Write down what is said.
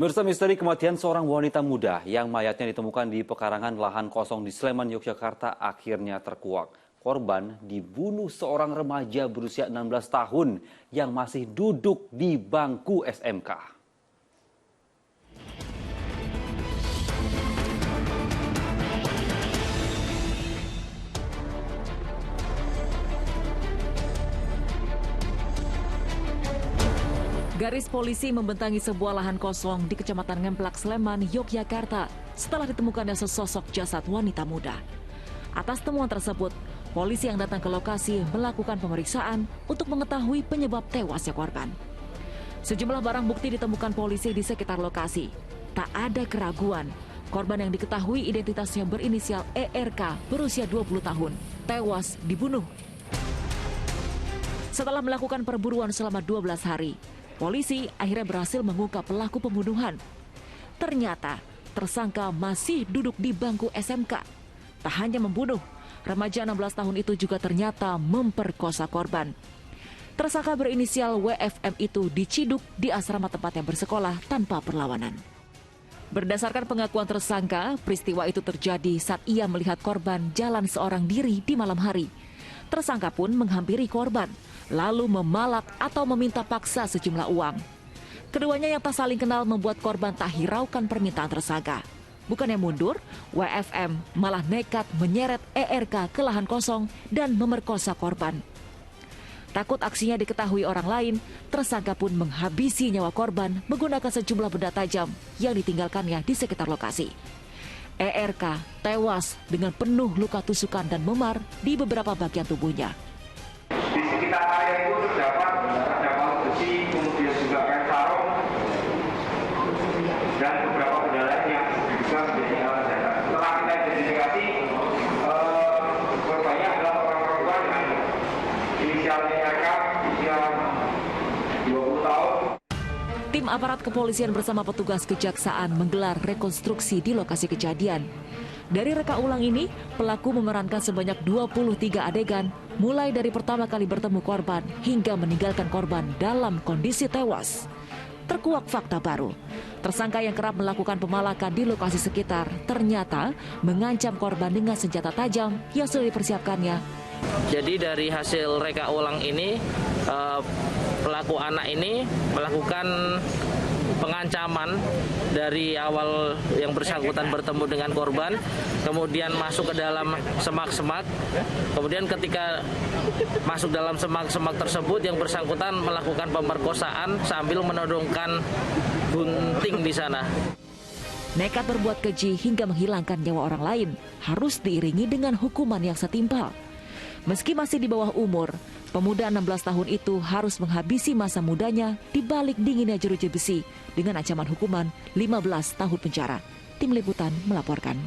Pemirsa, misteri kematian seorang wanita muda yang mayatnya ditemukan di pekarangan lahan kosong di Sleman, Yogyakarta akhirnya terkuak. Korban dibunuh seorang remaja berusia 16 tahun yang masih duduk di bangku SMK. Garis polisi membentangi sebuah lahan kosong di Kecamatan Ngemplak, Sleman, Yogyakarta setelah ditemukannya sesosok jasad wanita muda. Atas temuan tersebut, polisi yang datang ke lokasi melakukan pemeriksaan untuk mengetahui penyebab tewasnya korban. Sejumlah barang bukti ditemukan polisi di sekitar lokasi. Tak ada keraguan, korban yang diketahui identitasnya berinisial ERK berusia 20 tahun, tewas dibunuh. Setelah melakukan perburuan selama 12 hari, polisi akhirnya berhasil mengungkap pelaku pembunuhan. Ternyata tersangka masih duduk di bangku SMK. Tak hanya membunuh, remaja 16 tahun itu juga ternyata memperkosa korban. Tersangka berinisial WFM itu diciduk di asrama tempatnya bersekolah tanpa perlawanan. Berdasarkan pengakuan tersangka, peristiwa itu terjadi saat ia melihat korban jalan seorang diri di malam hari. Tersangka pun menghampiri korban, lalu memalak atau meminta paksa sejumlah uang. Keduanya yang tak saling kenal membuat korban tak hiraukan permintaan tersangka. Bukannya mundur, WFM malah nekat menyeret ERK ke lahan kosong dan memerkosa korban. Takut aksinya diketahui orang lain, tersangka pun menghabisi nyawa korban menggunakan sejumlah benda tajam yang ditinggalkannya di sekitar lokasi. ERK tewas dengan penuh luka tusukan dan memar di beberapa bagian tubuhnya. Di sekitar area itu terdapat besi, kemudian juga kain sarung, dan beberapa benda lain yang juga menjadi alat dasar. Setelah kita identifikasi, korbannya adalah seorang perempuan dengan inisial ERK usia 20 tahun. Tim aparat kepolisian bersama petugas kejaksaan menggelar rekonstruksi di lokasi kejadian. Dari reka ulang ini, pelaku memerankan sebanyak 23 adegan, mulai dari pertama kali bertemu korban hingga meninggalkan korban dalam kondisi tewas. Terkuak fakta baru, tersangka yang kerap melakukan pemalakan di lokasi sekitar ternyata mengancam korban dengan senjata tajam yang sudah dipersiapkannya. Jadi dari hasil reka ulang ini, pelaku anak ini melakukan pengancaman dari awal yang bersangkutan bertemu dengan korban, kemudian masuk ke dalam semak-semak, kemudian ketika masuk dalam semak-semak tersebut yang bersangkutan melakukan pemerkosaan sambil menodongkan gunting di sana. Nekat berbuat keji hingga menghilangkan nyawa orang lain harus diiringi dengan hukuman yang setimpal. Meski masih di bawah umur, pemuda 16 tahun itu harus menghabisi masa mudanya di balik dinginnya jeruji besi dengan ancaman hukuman 15 tahun penjara. Tim Liputan melaporkan.